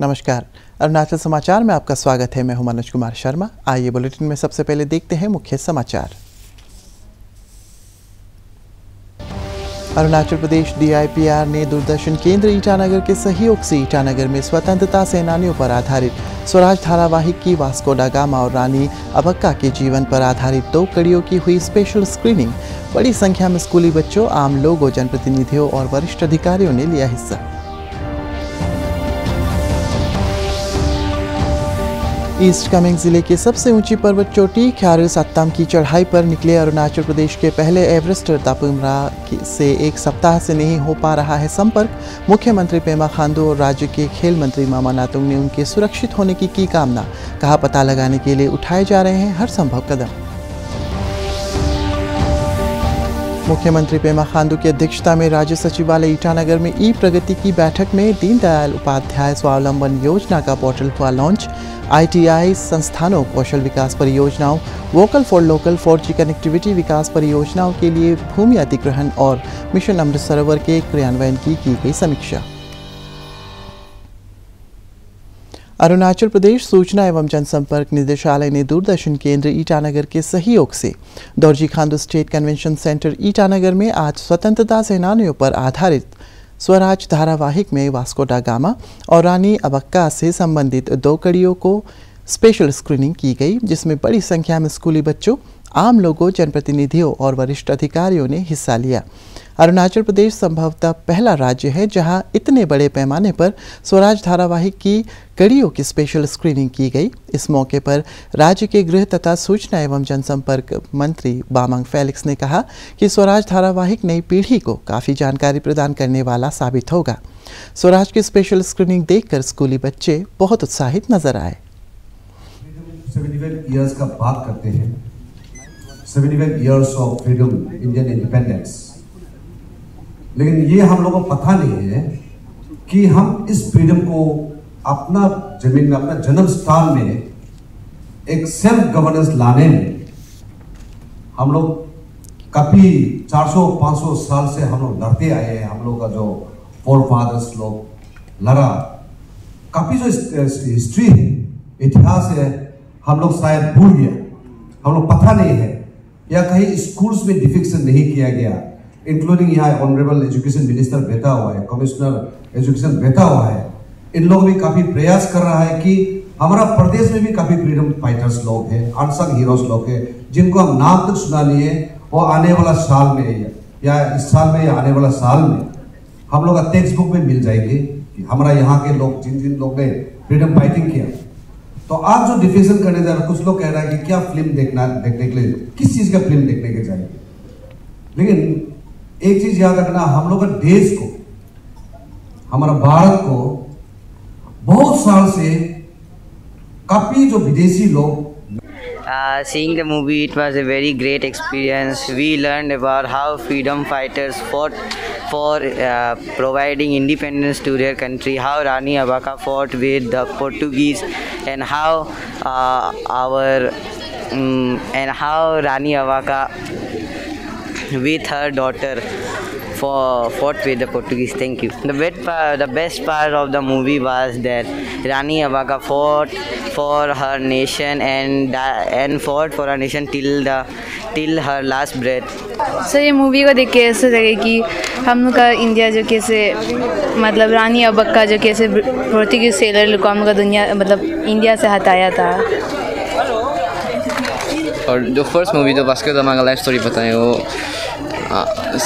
नमस्कार। अरुणाचल समाचार में आपका स्वागत है। मैं हूं मनोज कुमार शर्मा। आइए बुलेटिन में सबसे पहले देखते हैं मुख्य समाचार। अरुणाचल प्रदेश DIPR ने दूरदर्शन केंद्र ईटानगर के सहयोग से ईटानगर में स्वतंत्रता सेनानियों पर आधारित स्वराज धारावाहिक की वास्को दा गामा और रानी अबक्का के जीवन पर आधारित 2 कड़ियों की हुई स्पेशल स्क्रीनिंग। बड़ी संख्या में स्कूली बच्चों, आम लोगों, जनप्रतिनिधियों और वरिष्ठ अधिकारियों ने लिया हिस्सा। ईस्ट कामेंग जिले के सबसे ऊंची पर्वत चोटी ख्यारिल सत्ताम की चढ़ाई पर निकले अरुणाचल प्रदेश के पहले एवरेस्टर तापुमरा से 1 सप्ताह से नहीं हो पा रहा है संपर्क। मुख्यमंत्री पेमा खांडू और राज्य के खेल मंत्री मामा नातुंग ने उनके सुरक्षित होने की कामना। कहा, पता लगाने के लिए उठाए जा रहे हैं हर संभव कदम। मुख्यमंत्री पेमा खांडू की अध्यक्षता में राज्य सचिवालय ईटानगर में ई-प्रगति की बैठक में दीनदयाल उपाध्याय स्वावलंबन योजना का पोर्टल हुआ लॉन्च। ITI संस्थानों, कौशल विकास परियोजनाओं, vocal for local 4G connectivity विकास परियोजनाओं के लिए भूमि अधिग्रहण और मिशन अमृत सरोवर के क्रियान्वयन की गई समीक्षा। अरुणाचल प्रदेश सूचना एवं जनसंपर्क निदेशालय ने दूरदर्शन केंद्र ईटानगर के सहयोग से Dorjee Khandu state convention centre Itanagar में आज स्वतंत्रता सेनानियों पर आधारित स्वराज धारावाहिक में वास्को दा गामा और रानी अबक्का से संबंधित 2 कड़ियों को स्पेशल स्क्रीनिंग की गई, जिसमें बड़ी संख्या में स्कूली बच्चों, आम लोगों, जनप्रतिनिधियों और वरिष्ठ अधिकारियों ने हिस्सा लिया। अरुणाचल प्रदेश संभवतः पहला राज्य है जहां इतने बड़े पैमाने पर स्वराज धारावाहिक की कड़ियों की स्पेशल स्क्रीनिंग की गई। इस मौके पर राज्य के गृह तथा सूचना एवं जनसंपर्क मंत्री बामंग फेलिक्स ने कहा कि स्वराज धारावाहिक नई पीढ़ी को काफ़ी जानकारी प्रदान करने वाला साबित होगा। स्वराज की स्पेशल स्क्रीनिंग देखकर स्कूली बच्चे बहुत उत्साहित नजर आए। 75 इयर्स का बात करते हैं, 75 years of freedom, Indian independence. लेकिन ये हम लोगों को पता नहीं है कि हम इस फ्रीडम को अपना जमीन में, अपना जन्म स्थान में एक सेल्फ गवर्नेंस लाने में हम लोग काफी 400-500 साल से हम लोग लड़ते आए हैं। हम लोग का जो फोर फादर्स लोग लड़ा, काफी जो हिस्ट्री है, इतिहास है, हम लोग शायद भूल गया, हम लोग पता नहीं है, या कहीं स्कूल्स में डिफिक्शन नहीं किया गया। इंक्लूडिंग यहाँ ऑनरेबल एजुकेशन मिनिस्टर बैठा हुआ है, कमिश्नर एजुकेशन बैठा हुआ है। इन लोग भी काफी प्रयास कर रहा है कि हमारा प्रदेश में भी काफी फ्रीडम फाइटर्स लोग हैं, अनसंग हीरोज लोग हैं, जिनको हम नाम तक सुना नहीं है। वो आने वाला साल में या इस साल में या आने वाला साल में हम लोग का टेक्स्ट बुक में मिल जाएंगे कि हमारा यहाँ के लोग, जिन जिन लोग ने फ्रीडम फाइटिंग किया। तो आज जो डिफिनेशन करने जा रहे, कुछ लोग कह रहा है कि क्या फिल्म देखने के लिए, किस चीज का फिल्म देखने के जाएंगे। लेकिन एक चीज याद रखना, हम लोग का देश को, हमारा भारत को बहुत साल से काफी जो विदेशी लोग Seeing the movie, it was a very great experience. We learned about how freedom fighters fought for providing independence to their country, how Rani Abaka fought with the Portuguese, and how Rani Abaka with her daughter fought with the Portuguese. Thank you. The best part of the movie was that Rani Abaka fought for her nation and fought for her nation till her last breath. Sir, ये movie को देख के ऐसा लगे कि हम लोग का इंडिया जो कैसे, मतलब रानी अबक्का जो कैसे पोर्तुगीज सेलर लोग को हम लोग का दुनिया, मतलब इंडिया से हटाया था। और जो फर्स्ट मूवी जो वास्को दा गामा का लाइफ स्टोरी बताए, वो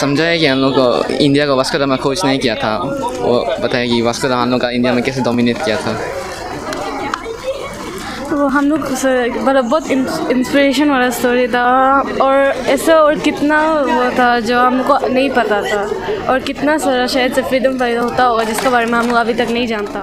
समझाया कि हम लोग को इंडिया को वास्को दा गामा खोज नहीं किया था। वो बताया कि वास्को दा गामा हम लोग का इंडिया में कैसे डोमिनेट किया था। तो हम लोग मतलब बहुत इंस्पिरेशन वाला स्टोरी था, और ऐसा और कितना वो था जो हमको नहीं पता था, और कितना सारा शायद से फ्रीडम फाइटर होता होगा जिसके बारे में हम लोग अभी तक नहीं जानता।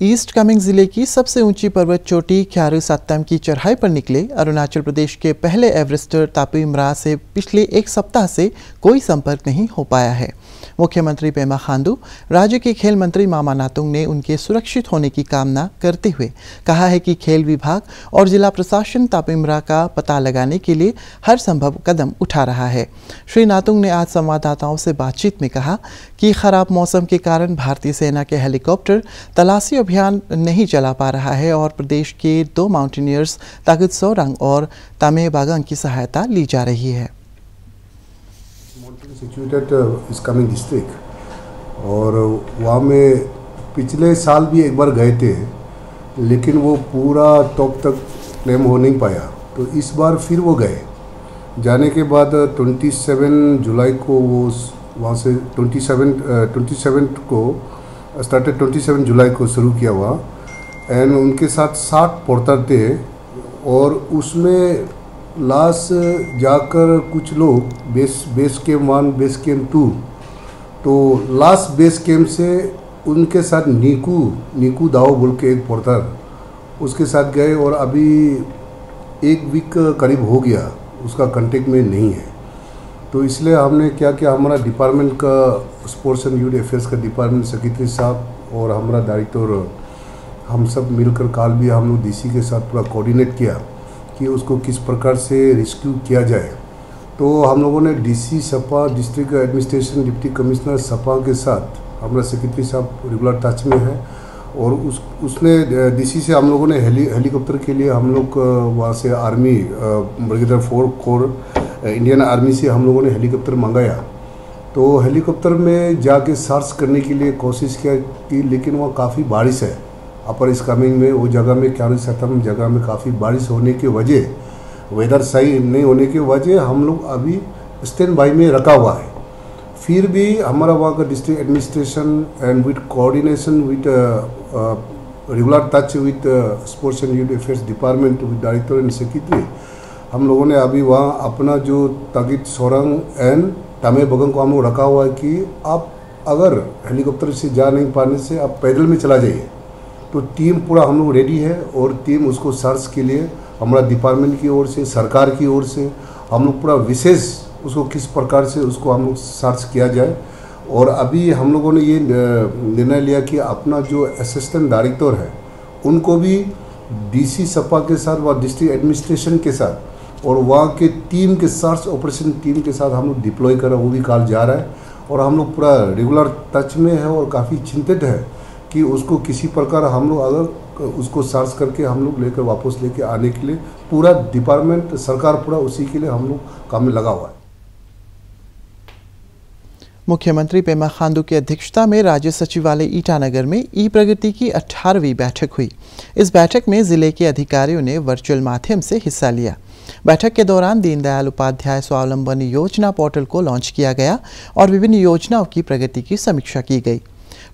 ईस्ट कामेंग जिले की सबसे ऊंची पर्वत चोटी ख्यारू सात्ताम की चढ़ाई पर निकले अरुणाचल प्रदेश के पहले एवरेस्टर तापी इमरा से पिछले एक सप्ताह से कोई संपर्क नहीं हो पाया है। मुख्यमंत्री पेमा खांडू, राज्य के खेल मंत्री मामा नातुंग ने उनके सुरक्षित होने की कामना करते हुए कहा है कि खेल विभाग और जिला प्रशासन तापी इमरा का पता लगाने के लिए हर संभव कदम उठा रहा है। श्री नातुंग ने आज संवाददाताओं से बातचीत में कहा कि खराब मौसम के कारण भारतीय सेना के हेलीकॉप्टर तलाशी अभियान नहीं चला पा रहा है और प्रदेश के 2 माउंटेनियर्स तागित सोरंग और तामे बागंग की सहायता ली जा रही है। सिचुएटेड इस कामेंग डिस्ट्रिक्ट और वहाँ में पिछले साल भी एक बार गए थे, लेकिन वो पूरा टॉप तक क्लेम हो नहीं पाया, तो इस बार फिर वो गए। जाने के बाद 27 जुलाई को वो वहाँ से 27 को स्टार्टेड 27 जुलाई को शुरू किया हुआ एंड उनके साथ 60 पोर्टर थे और उसमें लास्ट जाकर कुछ लोग बेस कैम्प 1 बेस कैम्प 2 तो लास्ट बेस कैम्प से उनके साथ नीकू दाओ बोल के एक पोर्टर उसके साथ गए और अभी 1 वीक करीब हो गया उसका कांटेक्ट में नहीं है। तो इसलिए हमने क्या किया, हमारा डिपार्टमेंट का स्पोर्ट्स एंड यूथ अफेयर्स का डिपार्टमेंट सेक्रेटरी साहब और हमारा डायरेक्टर हम सब मिलकर काल भी हम लोग डीसी के साथ पूरा कोऑर्डिनेट किया कि उसको किस प्रकार से रेस्क्यू किया जाए। तो हम लोगों ने DC Sapa district administration deputy commissioner Sapa के साथ हमारा सेक्रेटरी साहब रेगुलर टच में है और उसने डीसी से हम लोगों ने हेलीकॉप्टर के लिए हम लोग वहाँ से army brigadier 4 core Indian army से हम लोगों ने हेलीकॉप्टर मंगाया। तो हेलीकॉप्टर में जाके सर्च करने के लिए कोशिश किया कि लेकिन वहाँ काफ़ी बारिश है अपर इस कामेंग में, वो जगह में ख्यारू सात्ताम जगह में काफ़ी बारिश होने की वजह वेदर सही नहीं होने की वजह हम लोग अभी स्टैंड बाई में रखा हुआ है। फिर भी हमारा वहाँ का district administration and with coordination with regular touch with sports and youth affairs department with director and secretary हम लोगों ने अभी वहाँ अपना जो तागित सोरंग एंड तामे बागंग को हम लोग रखा हुआ है कि आप अगर हेलीकॉप्टर से जा नहीं पाने से आप पैदल में चला जाइए। तो टीम पूरा हम लोग रेडी है और टीम उसको सर्च के लिए हमारा डिपार्टमेंट की ओर से सरकार की ओर से हम लोग पूरा विशेष उसको किस प्रकार से उसको हम लोग सर्च किया जाए। और अभी हम लोगों ने ये निर्णय लिया कि अपना जो असिस्टेंट डायरेक्टर है उनको भी डीसी सपा के साथ व डिस्ट्रिक्ट एडमिनिस्ट्रेशन के साथ और वहाँ के टीम के सर्च ऑपरेशन टीम के साथ हम लोग डिप्लॉय कर रहे हैं, वो भी काल जा रहा है और हम लोग पूरा रेगुलर टच में है और काफ़ी चिंतित है कि उसको किसी प्रकार हम लोग अगर उसको सर्च करके हम लोग लेकर वापस लेके आने के लिए पूरा डिपार्टमेंट सरकार पूरा उसी के लिए हम लोग काम में लगा हुआ है। मुख्यमंत्री पेमा खांडू की अध्यक्षता में राज्य सचिवालय ईटानगर में ई प्रगति की 18वीं बैठक हुई। इस बैठक में जिले के अधिकारियों ने वर्चुअल माध्यम से हिस्सा लिया। बैठक के दौरान दीनदयाल उपाध्याय स्वावलंबन योजना पोर्टल को लॉन्च किया गया और विभिन्न योजनाओं की प्रगति की समीक्षा की गई।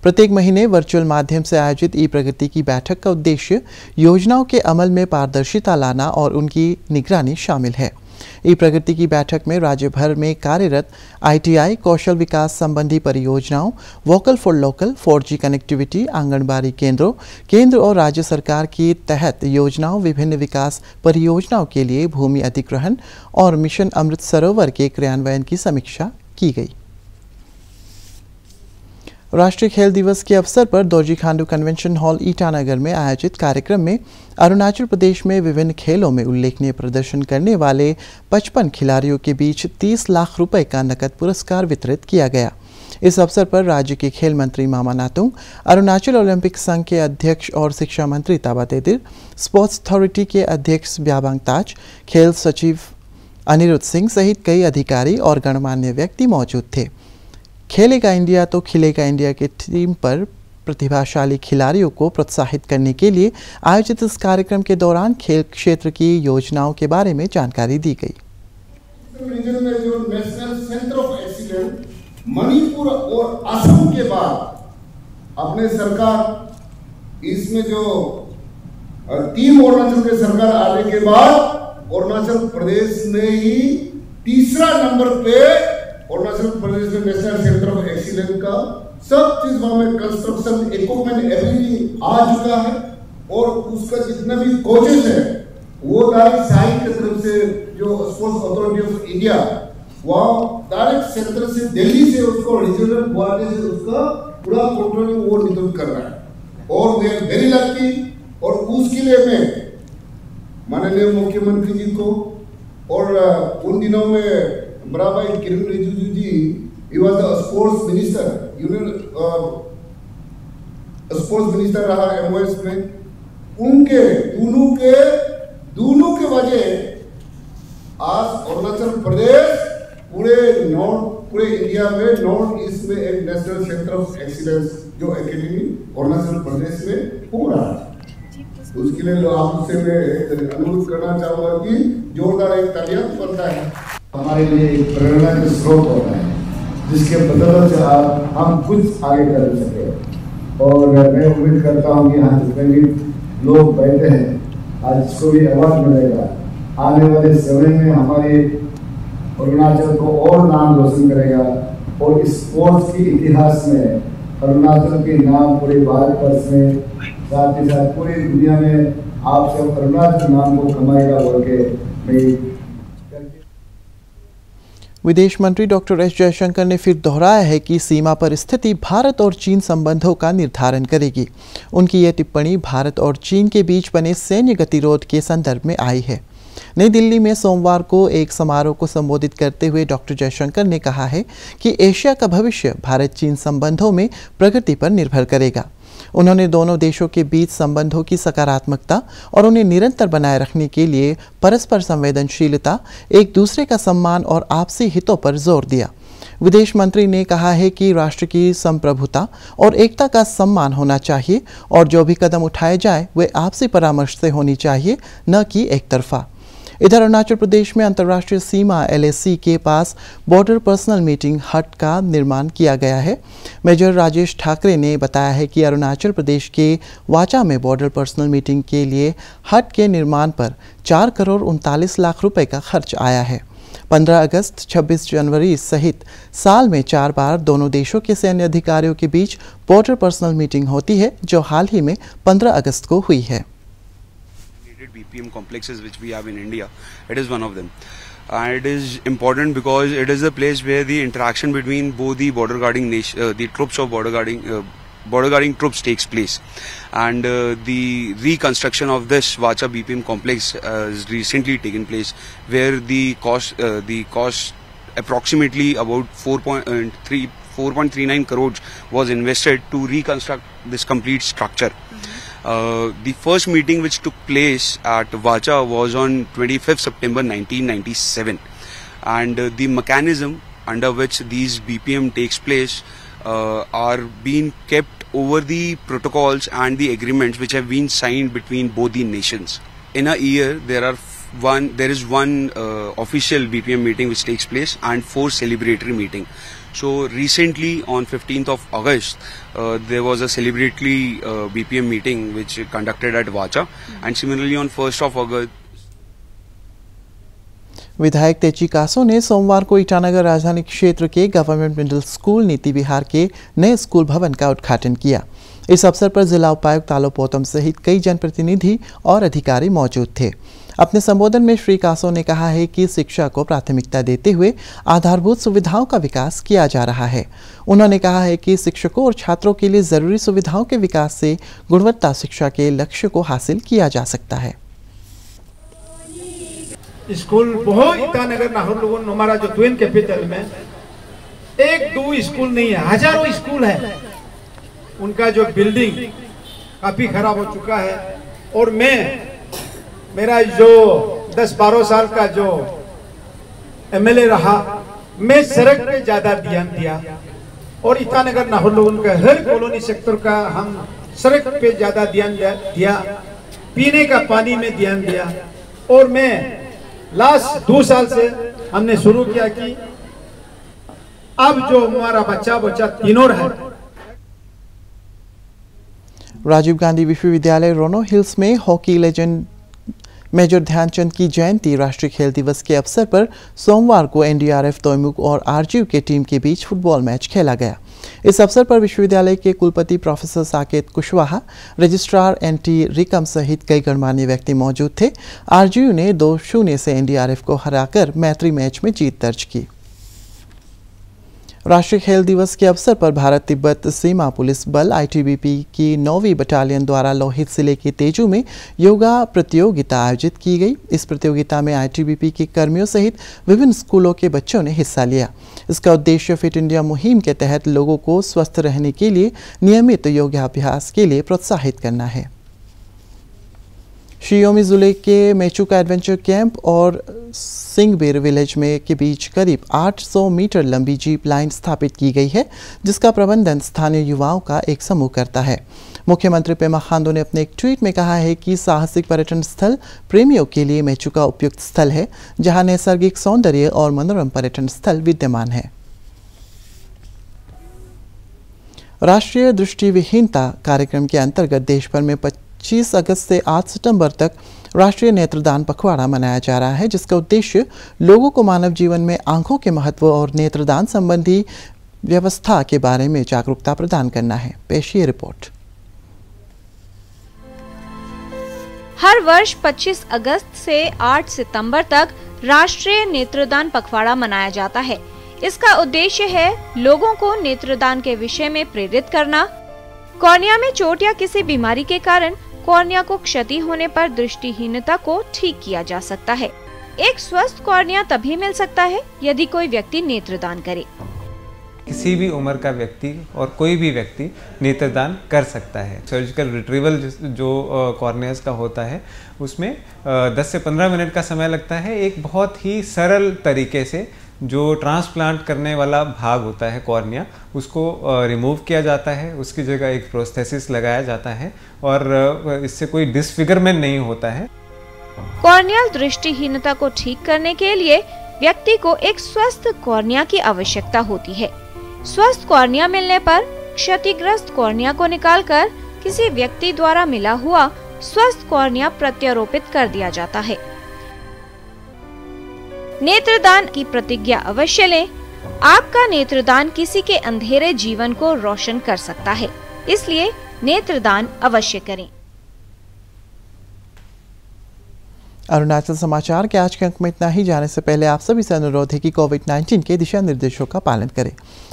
प्रत्येक महीने वर्चुअल माध्यम से आयोजित ई प्रगति की बैठक का उद्देश्य योजनाओं के अमल में पारदर्शिता लाना और उनकी निगरानी शामिल है। ई प्रगति की बैठक में राज्य भर में कार्यरत ITI कौशल विकास संबंधी परियोजनाओं, vocal for local, 4G connectivity, anganwadi केंद्रों, केंद्र और राज्य सरकार की तहत योजनाओं, विभिन्न विकास परियोजनाओं के लिए भूमि अधिग्रहण और मिशन अमृत सरोवर के क्रियान्वयन की समीक्षा की गई। राष्ट्रीय खेल दिवस के अवसर पर दोरजी खांडू कन्वेंशन हॉल ईटानगर में आयोजित कार्यक्रम में अरुणाचल प्रदेश में विभिन्न खेलों में उल्लेखनीय प्रदर्शन करने वाले 55 खिलाड़ियों के बीच 30 लाख रुपए का नकद पुरस्कार वितरित किया गया। इस अवसर पर राज्य के खेल मंत्री मामा नातुंग, अरुणाचल ओलंपिक संघ के अध्यक्ष और शिक्षा मंत्री ताबा तेदिर, स्पोर्ट्स अथॉरिटी के अध्यक्ष ब्याबांग ताज, खेल सचिव अनिरुद्ध सिंह सहित कई अधिकारी और गणमान्य व्यक्ति मौजूद थे। खेलेगा इंडिया तो खिलेगा इंडिया के थीम पर प्रतिभाशाली खिलाड़ियों को प्रोत्साहित करने के लिए आयोजित इस कार्यक्रम के दौरान खेल क्षेत्र की योजनाओं के बारे में जानकारी दी गई। रीजन में जो national centre of excellence Manipur और असम के बाद अपने सरकार इसमें जो टीम अरुणाचल के सरकार आने के बाद अरुणाचल प्रदेश ने ही तीसरा नंबर पे अरुणाचल प्रदेश में नेशनल सेंटर ऑफ एक्सीलेंस का सब चीज वहां में कंस्ट्रक्शन इक्विपमेंट एवरीथिंग आ चुका है और उसका जितना भी कोचेस है वो डायरेक्ट साइड की तरफ से जो स्पोर्ट्स अथॉरिटी ऑफ इंडिया वहाँ डायरेक्ट सेंटर से दिल्ली से उसको रीजनल गुवाहाटी से उसका पूरा कंट्रोल वो नियुक्त कर रहा है और वी आर वेरी लकी और उसके लिए मैं माननीय मुख्यमंत्री जी को और उन दिनों में बड़ा भाई किरण रिजिजू जी he was the sports minister union sports minister रहा एमओएस में उनके दोनों के वजह आज अरुणाचल प्रदेश पूरे इंडिया में नॉर्थ ईस्ट में एक नेशनल सेंटर ऑफ एक्सीलेंस जो एकेडमी अरुणाचल प्रदेश में हो रहा है। उसके लिए आपसे मैं अनुरोध करना चाहूंगा कि जोरदार एक तालियां बनता है हमारे लिए एक प्रेरणा का स्रोत होता है जिसके बदौलत से हम कुछ आगे कर सके और मैं उम्मीद करता हूँ कि यहाँ जितने भी लोग बैठे हैं आज इसको भी अवार्ड मिलेगा आने वाले समय में हमारे अरुणाचल को और नाम रोशन करेगा और इस स्पोर्ट्स के इतिहास में अरुणाचल के नाम पूरे भारतवर्ष में साथ ही साथ पूरी दुनिया में आप सब अरुणाचल नाम को कमाएगा बोल के मैं विदेश मंत्री डॉक्टर एस जयशंकर ने फिर दोहराया है कि सीमा पर स्थिति भारत और चीन संबंधों का निर्धारण करेगी। उनकी यह टिप्पणी भारत और चीन के बीच बने सैन्य गतिरोध के संदर्भ में आई है। नई दिल्ली में सोमवार को एक समारोह को संबोधित करते हुए डॉक्टर जयशंकर ने कहा है कि एशिया का भविष्य भारत चीन संबंधों में प्रगति पर निर्भर करेगा। उन्होंने दोनों देशों के बीच संबंधों की सकारात्मकता और उन्हें निरंतर बनाए रखने के लिए परस्पर संवेदनशीलता, एक दूसरे का सम्मान और आपसी हितों पर जोर दिया। विदेश मंत्री ने कहा है कि राष्ट्र की संप्रभुता और एकता का सम्मान होना चाहिए और जो भी कदम उठाए जाए वे आपसी परामर्श से होनी चाहिए, न कि एक तरफा। इधर अरुणाचल प्रदेश में अंतर्राष्ट्रीय सीमा LAC के पास बॉर्डर पर्सनल मीटिंग हट का निर्माण किया गया है। मेजर राजेश ठाकरे ने बताया है कि अरुणाचल प्रदेश के वाचा में बॉर्डर पर्सनल मीटिंग के लिए हट के निर्माण पर 4 करोड़ 39 लाख रुपए का खर्च आया है। 15 अगस्त 26 जनवरी सहित साल में 4 बार दोनों देशों के सैन्य अधिकारियों के बीच बॉर्डर पर्सनल मीटिंग होती है, जो हाल ही में 15 अगस्त को हुई है। BPM complexes which we have in India, it is one of them, and it is important because it is a place where the interaction between both the border guarding the troops of border guarding troops takes place, and the reconstruction of this Vacha BPM complex has recently taken place, where the cost approximately about 4.39 crores was invested to reconstruct this complete structure. The first meeting which took place at Vacha was on 25th September 1997, and the mechanism under which these BPM takes place are being kept over the protocols and the agreements which have been signed between both the nations. In a year, there is one official BPM meeting which takes place and 4 celebratory meetings. So recently on 15th of August, there was a celebratory BPM meeting which conducted at Vacha, and similarly on 1st of August. विधायक तेची कासो ने सोमवार को ईटानगर राजधानी क्षेत्र के government middle school नीति विहार के नए स्कूल भवन का उद्घाटन किया। इस अवसर पर जिला उपायुक्त तालो पोतम सहित कई जनप्रतिनिधि और अधिकारी मौजूद थे। अपने संबोधन में श्री कासो ने कहा है कि शिक्षा को प्राथमिकता देते हुए आधारभूत सुविधाओं का विकास किया जा रहा है। उन्होंने कहा है कि शिक्षकों और छात्रों के लिए जरूरी सुविधाओं के विकास से गुणवत्ता शिक्षा के लक्ष्य को हासिल किया जा सकता है। स्कूल बहुत ईटानगर नाहर लोगों हमारा जो ट्विन कैपिटल में 1-2 स्कूल नहीं है, हजारों स्कूल है। उनका जो बिल्डिंग काफी खराब हो चुका है, और मेरा जो 10-12 साल का जो MLA रहा, मैं सड़क पे ज्यादा ध्यान दिया, और ईटानगर नाहर लोगों का हर कॉलोनी सेक्टर का हम सड़क पे ज्यादा ध्यान दिया, पीने का पानी में ध्यान दिया। और मैं लास्ट 2 साल से हमने शुरू किया कि अब जो हमारा बच्चा तीनों है। राजीव गांधी विश्वविद्यालय रोनो हिल्स में हॉकी लेजेंड मेजर ध्यानचंद की जयंती राष्ट्रीय खेल दिवस के अवसर पर सोमवार को NDRF, तोयमुख और RGU के टीम के बीच फुटबॉल मैच खेला गया। इस अवसर पर विश्वविद्यालय के कुलपति प्रोफेसर साकेत कुशवाहा, रजिस्ट्रार एनटी रिकम सहित कई गणमान्य व्यक्ति मौजूद थे। आरजीयू ने 2-0 से एनडीआरएफ को हराकर मैत्री मैच में जीत दर्ज की। राष्ट्रीय खेल दिवस के अवसर पर भारत तिब्बत सीमा पुलिस बल आईटीबीपी की 9वीं बटालियन द्वारा लोहित जिले के तेजू में योगा प्रतियोगिता आयोजित की गई। इस प्रतियोगिता में आईटीबीपी के कर्मियों सहित विभिन्न स्कूलों के बच्चों ने हिस्सा लिया। इसका उद्देश्य फिट इंडिया मुहिम के तहत लोगों को स्वस्थ रहने के लिए नियमित योगाभ्यास के लिए प्रोत्साहित करना है। शियोमी जिले के मेचुका एडवेंचर कैंप और सिंगबेर विलेज में के बीच करीब 800 मीटर लंबी जीप लाइन स्थापित की गई है, जिसका प्रबंधन स्थानीय युवाओं का एक समूह करता है। मुख्यमंत्री पेमा खांडू ने अपने एक ट्वीट में कहा है कि साहसिक पर्यटन स्थल प्रेमियों के लिए मेचुका उपयुक्त स्थल है, जहां नैसर्गिक सौंदर्य और मनोरम पर्यटन स्थल विद्यमान है। राष्ट्रीय दृष्टिविहीनता कार्यक्रम के अंतर्गत देश भर में 25 अगस्त से 8 सितंबर तक राष्ट्रीय नेत्रदान पखवाड़ा मनाया जा रहा है, जिसका उद्देश्य लोगों को मानव जीवन में आंखों के महत्व और नेत्रदान संबंधी व्यवस्था के बारे में जागरूकता प्रदान करना है। पेश ये रिपोर्ट। हर वर्ष 25 अगस्त से 8 सितंबर तक राष्ट्रीय नेत्रदान पखवाड़ा मनाया जाता है। इसका उद्देश्य है लोगों को नेत्रदान के विषय में प्रेरित करना। कॉर्निया में चोट या किसी बीमारी के कारण कॉर्निया को क्षति होने पर दृष्टिहीनता को ठीक किया जा सकता है। एक स्वस्थ कॉर्निया तभी मिल सकता है यदि कोई व्यक्ति नेत्रदान करे। किसी भी उम्र का व्यक्ति और कोई भी व्यक्ति नेत्रदान कर सकता है। सर्जिकल रिट्रीवल जो कॉर्नियाज का होता है उसमें 10 से 15 मिनट का समय लगता है। एक बहुत ही सरल तरीके से जो ट्रांसप्लांट करने वाला भाग होता है कॉर्निया, उसको रिमूव किया जाता है, उसकी जगह एक प्रोस्थेसिस लगाया जाता है और इससे कोई डिसफिगरमेंट नहीं होता है। कॉर्नियल दृष्टिहीनता को ठीक करने के लिए व्यक्ति को एक स्वस्थ कॉर्निया की आवश्यकता होती है। स्वस्थ कॉर्निया मिलने पर क्षतिग्रस्त कॉर्निया को निकालकर किसी व्यक्ति द्वारा मिला हुआ स्वस्थ कॉर्निया प्रत्यारोपित कर दिया जाता है। नेत्रदान की प्रतिज्ञा अवश्य लें। आपका नेत्रदान किसी के अंधेरे जीवन को रोशन कर सकता है, इसलिए नेत्रदान अवश्य करें। अरुणाचल समाचार के आज के अंक में इतना ही। जाने से पहले आप सभी से अनुरोध है कि कोविड-19 के दिशा निर्देशों का पालन करें।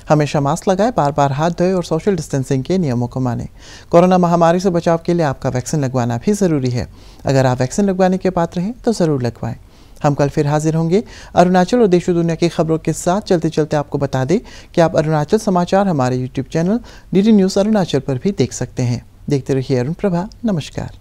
हमेशा मास्क लगाएं, बार बार हाथ धोएं और सोशल डिस्टेंसिंग के नियमों को मानें। कोरोना महामारी से बचाव के लिए आपका वैक्सीन लगवाना भी ज़रूरी है। अगर आप वैक्सीन लगवाने के पात्र हैं तो ज़रूर लगवाएं। हम कल फिर हाजिर होंगे अरुणाचल और देश और दुनिया की खबरों के साथ। चलते चलते आपको बता दें कि आप अरुणाचल समाचार हमारे YouTube channel DD news Arunachal पर भी देख सकते हैं। देखते रहिए अरुण प्रभा। नमस्कार।